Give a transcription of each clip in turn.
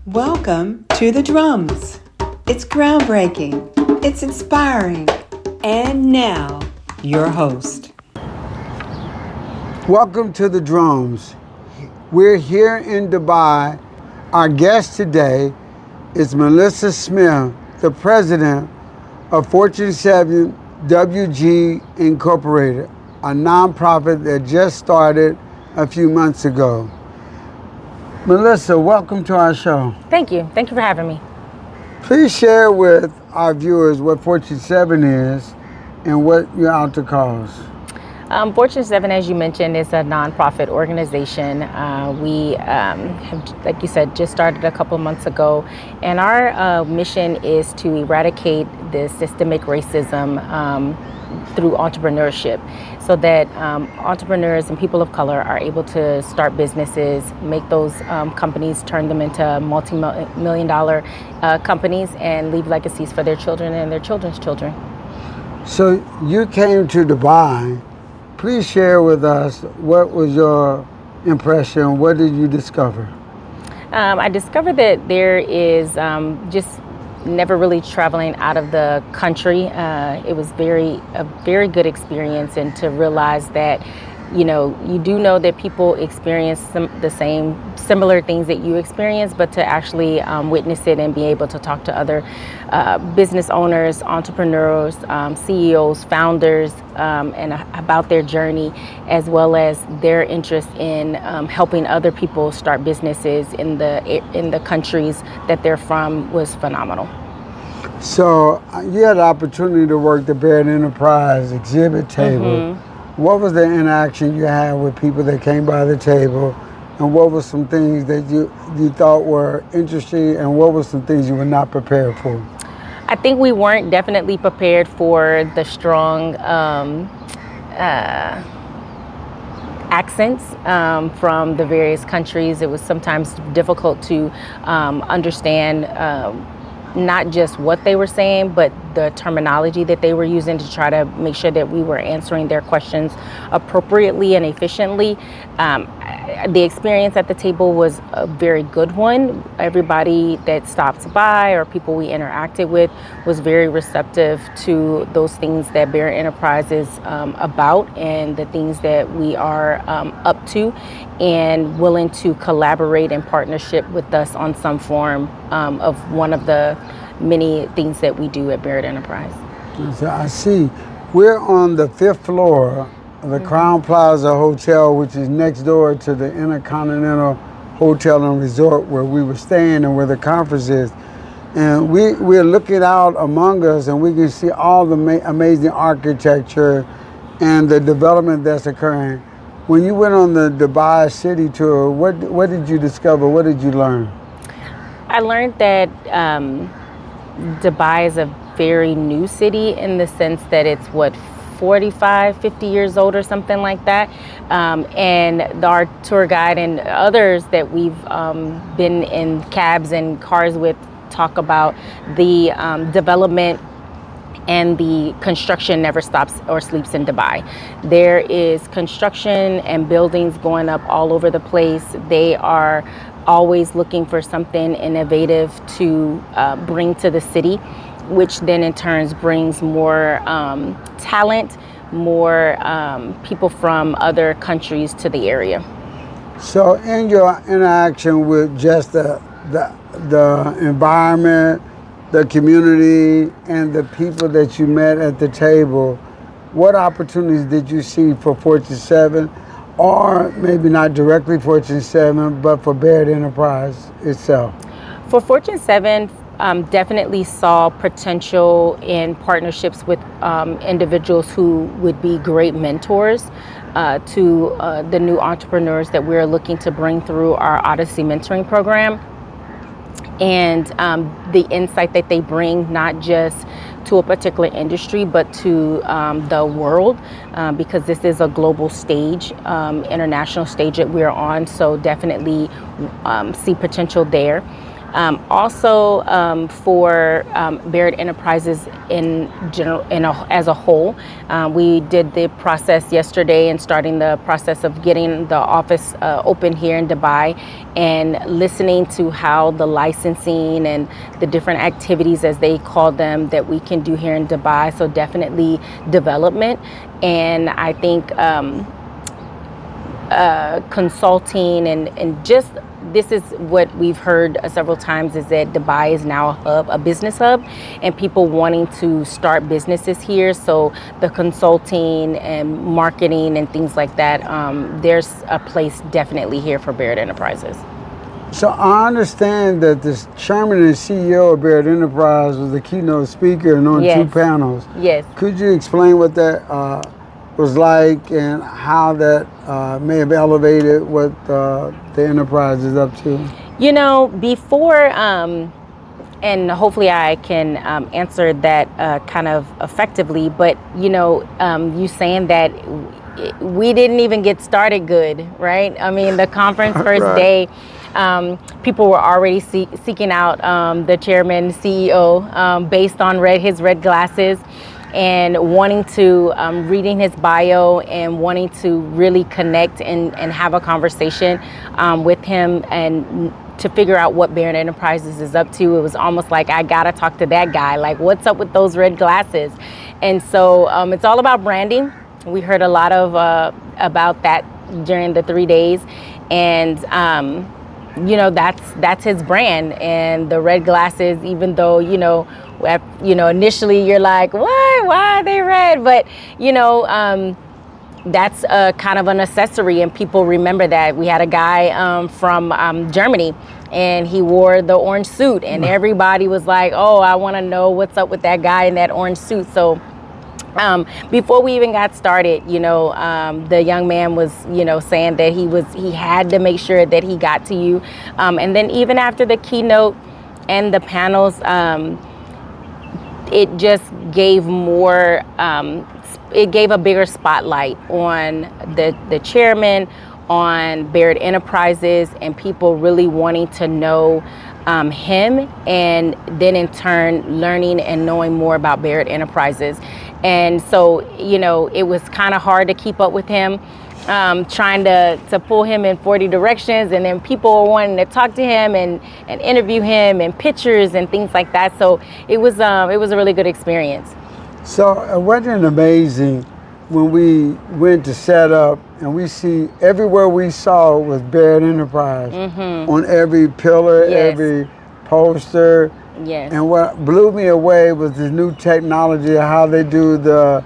Welcome to the drums. It's groundbreaking, it's inspiring, and now, your host. Welcome to the drums. We're here in Dubai. Our guest today is Melissa Smith, the president of Fortune 7 WG Incorporated, a nonprofit that just started a few months ago. Melissa, welcome to our show. Thank you. Thank you for having me. Please share with our viewers what Fortune 7 is and what you're out to cause. Fortune 7, as you mentioned, is a nonprofit organization. We have, like you said, just started a couple months ago, and our mission is to eradicate the systemic racism through entrepreneurship, so that entrepreneurs and people of color are able to start businesses, make those companies, turn them into multi-million-dollar companies, and leave legacies for their children and their children's children. So you came to Dubai. Please share with us, what was your impression? What did you discover? I discovered that there is just never really traveling out of the country. It was a very good experience, and to realize that, you do know that people experience similar things that you experience, but to actually witness it and be able to talk to other business owners, entrepreneurs, CEOs, founders, and about their journey, as well as their interest in helping other people start businesses in the countries that they're from, was phenomenal. So you had the opportunity to work the Baird Enterprise exhibit table. Mm-hmm. What was the interaction you had with people that came by the table, and what were some things that you thought were interesting, and what were some things you were not prepared for? I think we weren't definitely prepared for the strong accents from the various countries. It was sometimes difficult to understand not just what they were saying, but the terminology that they were using to try to make sure that we were answering their questions appropriately and efficiently. The experience at the table was a very good one. Everybody that stopped by or people we interacted with was very receptive to those things that Baird Enterprise is about, and the things that we are up to, and willing to collaborate in partnership with us on some form of one of the many things that we do at Baird Enterprise. So I see. We're on the 5th floor of the Crown Plaza Hotel, which is next door to the Intercontinental Hotel and Resort where we were staying and where the conference is. And we're looking out among us, and we can see all the amazing architecture and the development that's occurring. When you went on the Dubai city tour, what did you discover? What did you learn? I learned that Dubai is a very new city, in the sense that it's 45, 50 years old or something like that. And our tour guide and others that we've been in cabs and cars with talk about the development, and the construction never stops or sleeps in Dubai. There is construction and buildings going up all over the place. They are always looking for something innovative to bring to the city, which then in turn brings more talent, more people from other countries to the area. So in your interaction with just the environment, the community, and the people that you met at the table, what opportunities did you see for Fortune 7, or maybe not directly Fortune 7, but for Baird Enterprise itself? For Fortune 7, definitely saw potential in partnerships with individuals who would be great mentors to the new entrepreneurs that we're looking to bring through our Odyssey mentoring program. And the insight that they bring, not just to a particular industry, but to the world, because this is a global stage, international stage that we're on. So definitely see potential there. Also, for Barrett Enterprises in general, as a whole, we did the process yesterday and starting the process of getting the office open here in Dubai, and listening to how the licensing and the different activities, as they call them, that we can do here in Dubai. So definitely development, and I think consulting and just, this is what we've heard several times, is that Dubai is now a hub, a business hub, and people wanting to start businesses here. So the consulting and marketing and things like that, there's a place definitely here for Barrett Enterprises. So I understand that the chairman and CEO of Barrett Enterprise was the keynote speaker and on Yes. 2 panels. Yes. Could you explain what that was like and how that may have elevated what the enterprise is up to? You know, before, and hopefully I can answer that kind of effectively, but you know, you saying that we didn't even get started good, right? I mean, the conference first Right. day, people were already seeking out the chairman, CEO, based on his red glasses, and wanting to, reading his bio and wanting to really connect and have a conversation with him, and to figure out what Barrett Enterprises is up to. It was almost like, I gotta talk to that guy, like, what's up with those red glasses? And so it's all about branding. We heard a lot of about that during the 3 days, and you know, that's his brand. And the red glasses, even though, you know, initially you're like, what? Why are they red? But you know, that's kind of an accessory, and people remember that. We had a guy from Germany, and he wore the orange suit, and everybody was like, oh, I want to know what's up with that guy in that orange suit. So before we even got started, you know, the young man was, you know, saying that he had to make sure that he got to you. And then even after the keynote and the panels, it just gave more, it gave a bigger spotlight on the chairman, on Barrett Enterprises, and people really wanting to know him, and then in turn learning and knowing more about Barrett Enterprises. And so, you know, it was kind of hard to keep up with him, trying to pull him in 40 directions, and then people were wanting to talk to him and interview him, and pictures and things like that. So it was a really good experience. So it wasn't amazing when we went to set up, and we see everywhere we saw was Barrett Enterprise on every pillar, Yes. every poster. Yes. And what blew me away was the new technology, how they do the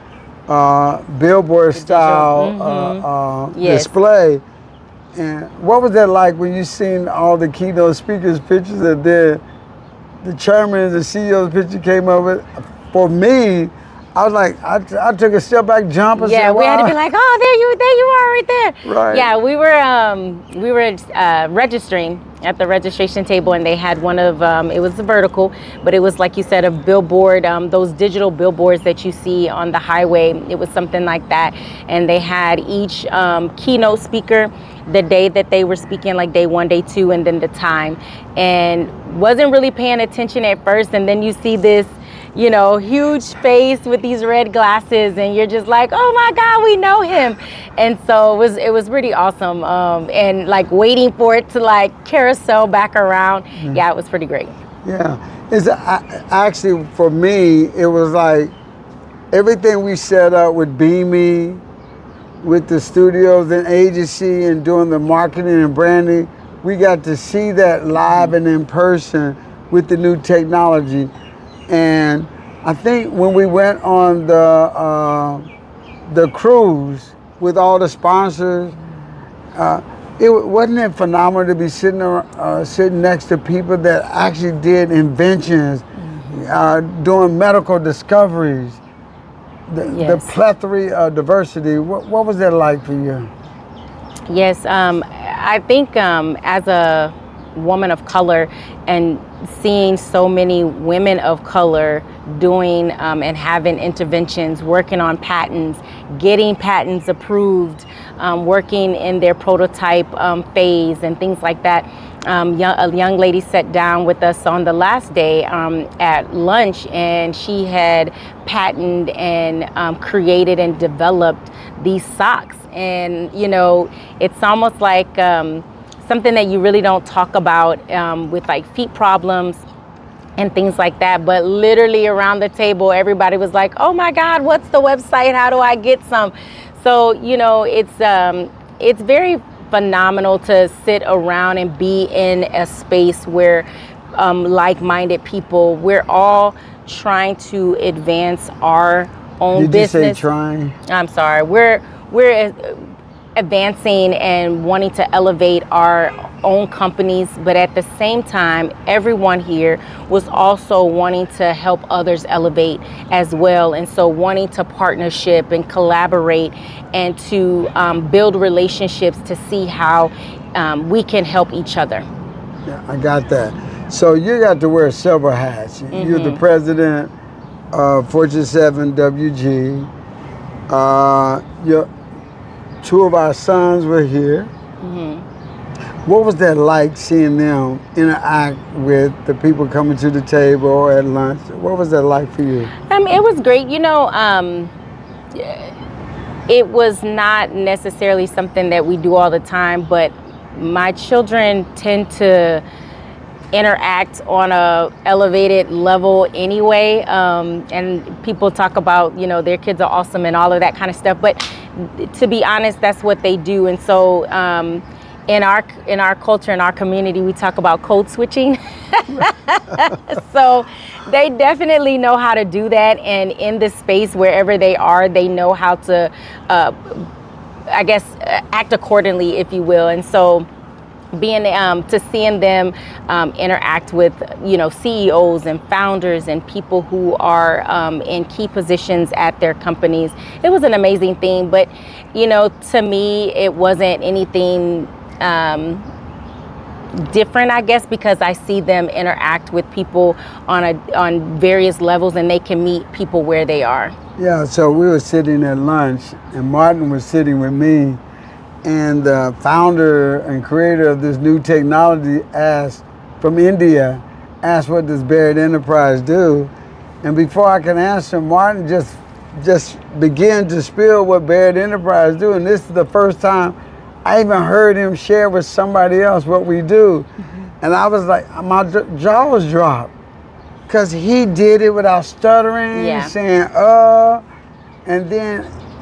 billboard style Yes. display. And what was that like when you seen all the keynote speakers' pictures, that the chairman and the CEO's picture came up with? For me, I was like, I took a step back, jump, and Yeah, said, we had to be like, oh, there you are right there. Right. Yeah, we were registering at the registration table, and they had one of, it was vertical, but it was, like you said, a billboard, those digital billboards that you see on the highway. It was something like that. And they had each keynote speaker, the day that they were speaking, like day 1, day 2, and then the time. And wasn't really paying attention at first, and then you see this, you know, huge face with these red glasses, and you're just like, oh my God, we know him. And so it was pretty awesome. And like waiting for it to like carousel back around. Yeah, it was pretty great. Yeah, it's actually, for me, it was like everything we set up with Beamy, with the studios and agency, and doing the marketing and branding, we got to see that live and in person with the new technology. And I think when we went on the cruise with all the sponsors, wasn't it phenomenal to be sitting next to people that actually did inventions, doing medical discoveries, the plethora of diversity. What was that like for you? Yes, I think as a woman of color, and seeing so many women of color doing and having interventions, working on patents, getting patents approved, working in their prototype phase and things like that. A young lady sat down with us on the last day at lunch, and she had patented and created and developed these socks. And, you know, it's almost like something that you really don't talk about with like feet problems and things like that. But literally around the table, everybody was like, oh my God, what's the website? How do I get some? So, you know, it's very phenomenal to sit around and be in a space where like-minded people, we're all trying to advance our own business. Did you say trying? I'm sorry. We're advancing and wanting to elevate our own companies, but at the same time, everyone here was also wanting to help others elevate as well. And so wanting to partnership and collaborate and to build relationships to see how we can help each other. Yeah, I got that. So you got to wear several hats. Mm-hmm. You're the president of Fortune 7 WG. Two of our sons were here. Mm-hmm. What was that like, seeing them interact with the people coming to the table or at lunch? What was that like for you? It was great. You know, it was not necessarily something that we do all the time, but my children tend to interact on a elevated level anyway. And people talk about, you know, their kids are awesome and all of that kind of stuff. But to be honest, that's what they do. And so in our culture, in our community, we talk about code switching. So they definitely know how to do that. And in this space, wherever they are, they know how to, I guess, act accordingly, if you will. And so being seeing them interact with, you know, CEOs and founders and people who are in key positions at their companies, it was an amazing thing. But, you know, to me, it wasn't anything different, I guess, because I see them interact with people on various levels, and they can meet people where they are. Yeah, so we were sitting at lunch, and Martin was sitting with me, and the founder and creator of this new technology from India asked, what does Barrett Enterprise do? And before I can answer, Martin just began to spill what Barrett Enterprise do. And this is the first time I even heard him share with somebody else what we do. Mm-hmm. And I was like, my jaws dropped, because he did it without stuttering, saying,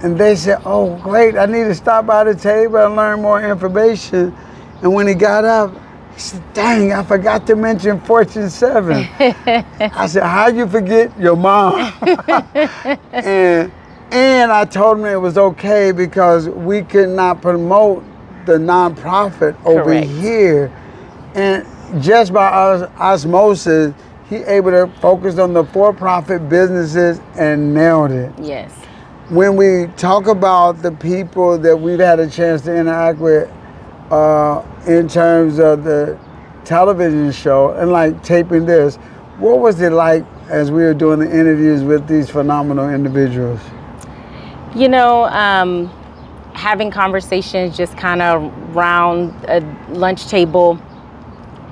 and they said, oh, great, I need to stop by the table and learn more information. And when he got up, he said, dang, I forgot to mention Fortune 7. I said, how'd you forget your mom? and I told him it was okay because we could not promote the nonprofit over here. And just by osmosis, he able to focus on the for-profit businesses and nailed it. Yes. When we talk about the people that we've had a chance to interact with in terms of the television show and like taping this, what was it like as we were doing the interviews with these phenomenal individuals? You know, having conversations just kind of round a lunch table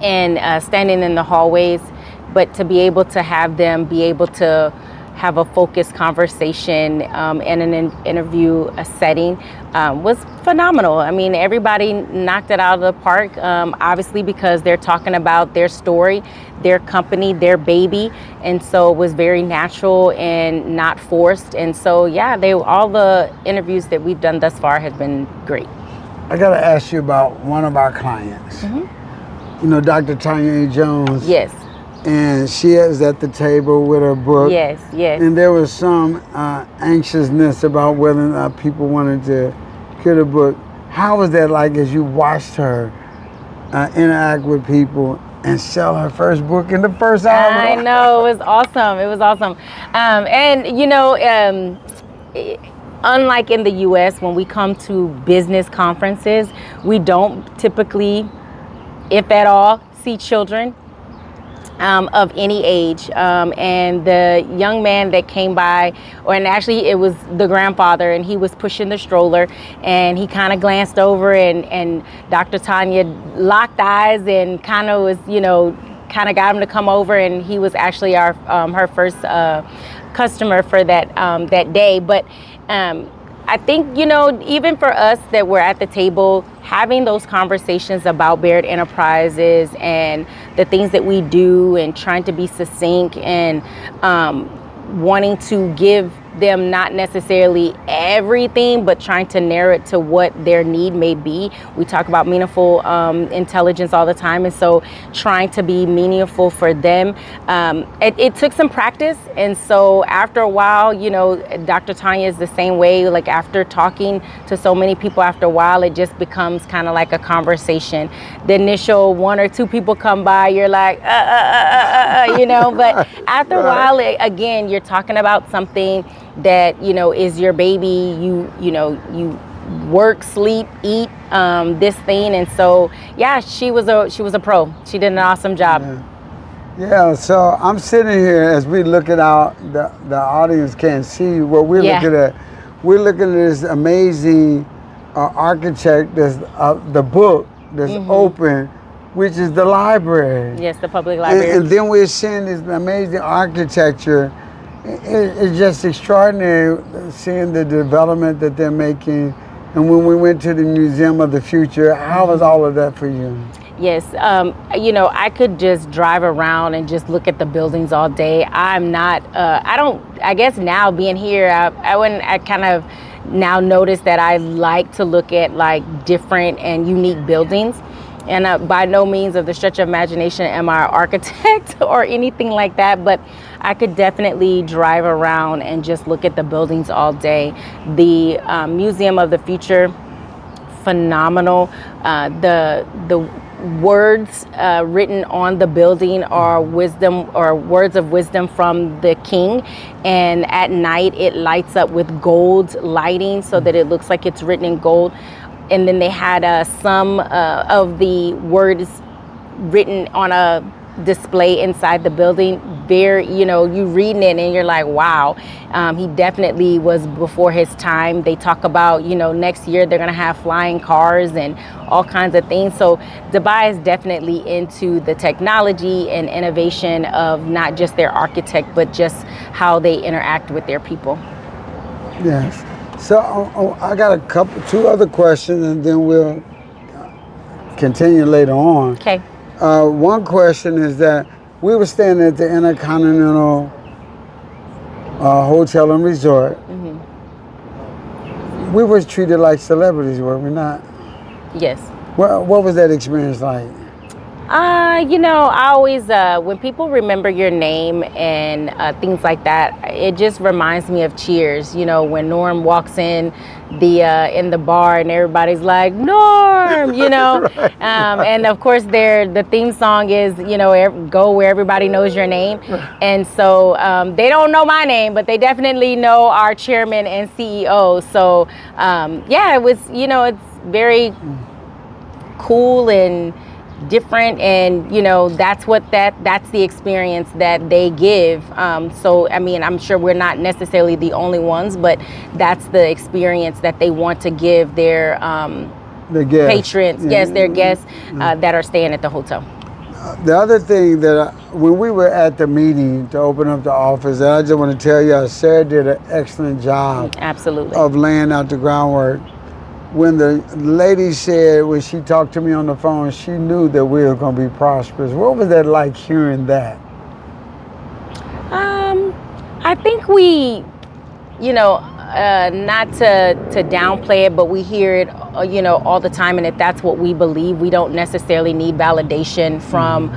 and standing in the hallways, but to be able to have them be able to have a focused conversation in an interview setting was phenomenal. I mean, everybody knocked it out of the park, obviously, because they're talking about their story, their company, their baby. And so it was very natural and not forced. And so, yeah, all the interviews that we've done thus far have been great. I got to ask you about one of our clients. Mm-hmm. You know, Dr. Tanya A. Jones. Yes. And she is at the table with her book. Yes, yes. And there was some anxiousness about whether or not people wanted to hear the book. How was that like as you watched her interact with people and sell her first book in the first hour? I know, it was awesome. It was awesome. And, you know, unlike in the U.S., when we come to business conferences, we don't typically if at all, see children of any age. And the young man that came by, and actually it was the grandfather, and he was pushing the stroller, and he kind of glanced over, and Dr. Tanya locked eyes and kind of was, kind of got him to come over, and he was actually her first customer for that day. But I think, even for us that we're at the table, having those conversations about Baird Enterprises and the things that we do, and trying to be succinct, and wanting to give them not necessarily everything, but trying to narrow it to what their need may be. We talk about meaningful intelligence all the time, and so trying to be meaningful for them. It took some practice, and so after a while, Dr. Tanya is the same way. Like, after talking to so many people, after a while, it just becomes kind of like a conversation. The initial 1 or 2 people come by, you're like, but after a while, again, you're talking about something that is your baby. You work, sleep, eat this thing, and so she was a pro. She did an awesome job. Yeah, so I'm sitting here as we look at the audience can't see what we're looking at. We're looking at this amazing architect. That's the book that's open, which is the library. Yes, the public library. And then we're seeing this amazing architecture. It's just extraordinary seeing the development that they're making. And when we went to the Museum of the Future, how was all of that for you? Yes, I could just drive around and just look at the buildings all day. I'm not, I guess now being here, I kind of now notice that I like to look at like different and unique buildings. And by no means of the stretch of imagination am I an architect or anything like that, but I could definitely drive around and just look at the buildings all day. The Museum of the Future, phenomenal. The words written on the building are wisdom, or words of wisdom from the king, and at night it lights up with gold lighting so that it looks like it's written in gold. And then they had some of the words written on a display inside the building. Very, you reading it and you're like, wow. He definitely was before his time. They talk about, next year they're going to have flying cars and all kinds of things. So Dubai is definitely into the technology and innovation of not just their architect, but just how they interact with their people. Yes. So I got 2 other questions, and then we'll continue later on. Okay. One question is that we were staying at the Intercontinental Hotel and Resort. We were treated like celebrities, were we not? Yes. What was that experience like? I always, when people remember your name and things like that, it just reminds me of Cheers. When Norm walks in the bar and everybody's like, Norm, right. And of course the theme song is, go where everybody knows your name. And so they don't know my name, but they definitely know our chairman and CEO. So it was, it's very cool and different, and that's the experience that they give. So I mean, I'm sure we're not necessarily the only ones, but that's the experience that they want to give their patrons, their guests that are staying at the hotel. The other thing that when we were at the meeting to open up the office, and I just want to tell you, Sarah did an excellent job. Absolutely. Of laying out the groundwork. When the lady said, when she talked to me on the phone, she knew that we were going to be prosperous. What was that like, hearing that? I think we, not to downplay it, but we hear it, all the time. And if that's what we believe, we don't necessarily need validation from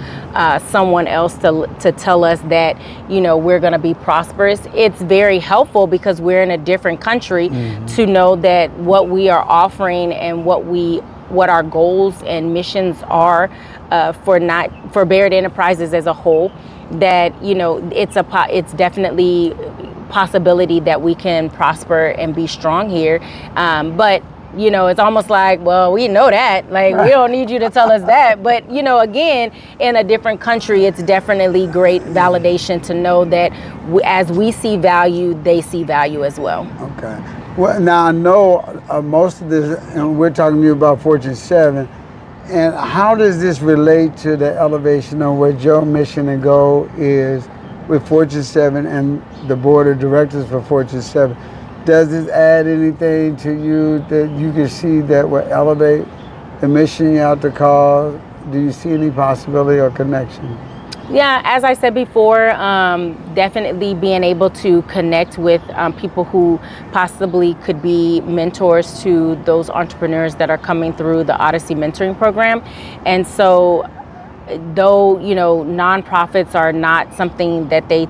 someone else to tell us that, we're going to be prosperous. It's very helpful because we're in a different country to know that what we are offering and what our goals and missions are for Baird Enterprises as a whole, that, it's definitely possibility that we can prosper and be strong here. But it's almost like, well, we know that. Like, we don't need you to tell us that. But, again, in a different country, it's definitely great validation to know that as we see value, they see value as well. Okay. Well, now I know most of this, and we're talking to you about Fortune 7. And how does this relate to the elevation of what your mission and goal is with Fortune 7 and the board of directors for Fortune 7? Does this add anything to you that you can see that will elevate the mission you have to cause? Do you see any possibility or connection? Yeah, as I said before, definitely being able to connect with people who possibly could be mentors to those entrepreneurs that are coming through the Odyssey Mentoring Program. And so, though, nonprofits are not something that they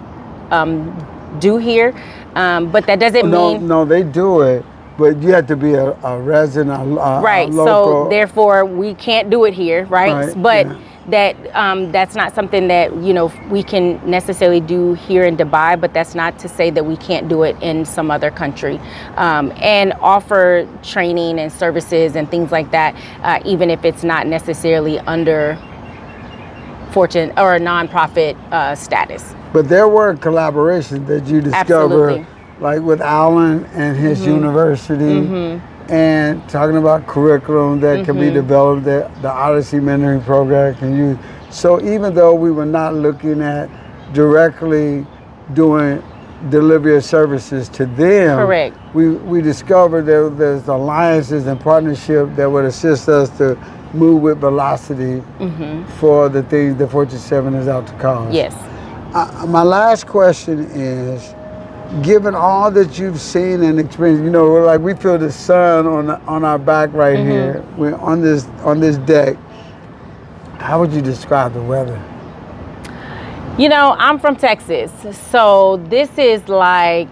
do here, but that doesn't mean... No, they do it, but you have to be a resident, right, a local... so therefore we can't do it here, right? But that's not something that, we can necessarily do here in Dubai, but that's not to say that we can't do it in some other country, and offer training and services and things like that, even if it's not necessarily under Fortune or a nonprofit status. But there were collaborations that you discovered, Absolutely. like with Alan and his university, and talking about curriculum that can be developed that the Odyssey Mentoring Program can use. So even though we were not looking at directly doing delivery of services to them, correct, we discovered that there's alliances and partnerships that would assist us to move with velocity for the things that Fortune 7 is out to cause. Yes. My last question is, given all that you've seen and experienced, like we feel the sun on our back right here. We're on this deck. How would you describe the weather? I'm from Texas, so this is like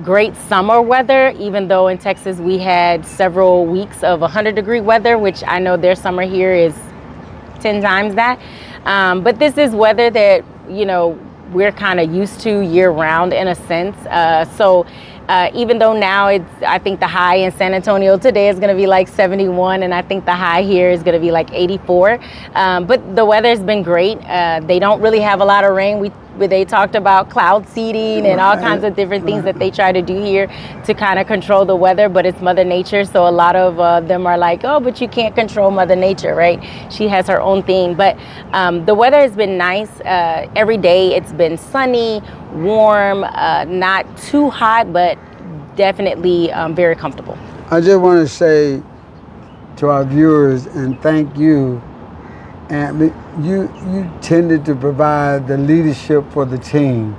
great summer weather, even though in Texas we had several weeks of 100-degree weather, which I know their summer here is 10 times that. But this is weather that, we're kind of used to year round in a sense. So even though now I think the high in San Antonio today is going to be like 71, and I think the high here is going to be like 84. But the weather's been great. They don't really have a lot of rain. They talked about cloud seeding and all kinds of different things that they try to do here to kind of control the weather, but it's Mother Nature. So a lot of them are like, oh, but you can't control Mother Nature, right? She has her own thing. But the weather has been nice. Every day it's been sunny, warm, not too hot, but definitely very comfortable. I just want to say to our viewers and thank you. And you tended to provide the leadership for the team,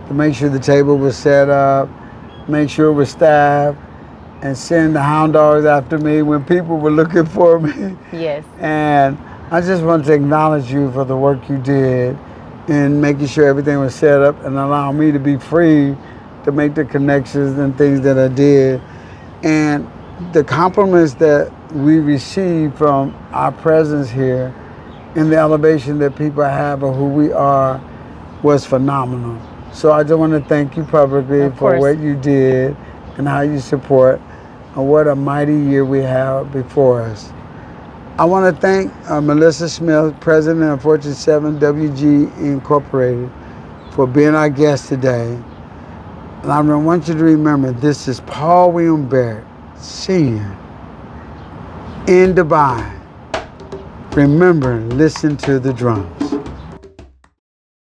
to make sure the table was set up, make sure it was staffed, and send the hound dogs after me when people were looking for me. Yes. And I just want to acknowledge you for the work you did in making sure everything was set up and allow me to be free to make the connections and things that I did. And the compliments that we received from our presence here and the elevation that people have of who we are was phenomenal. So I just want to thank you publicly for what you did and how you support, and what a mighty year we have before us. I want to thank Melissa Smith, president of Fortune 7 WG Incorporated, for being our guest today. And I want you to remember, this is Paul William Barrett, Sr. in Dubai. Remember, listen to the drums.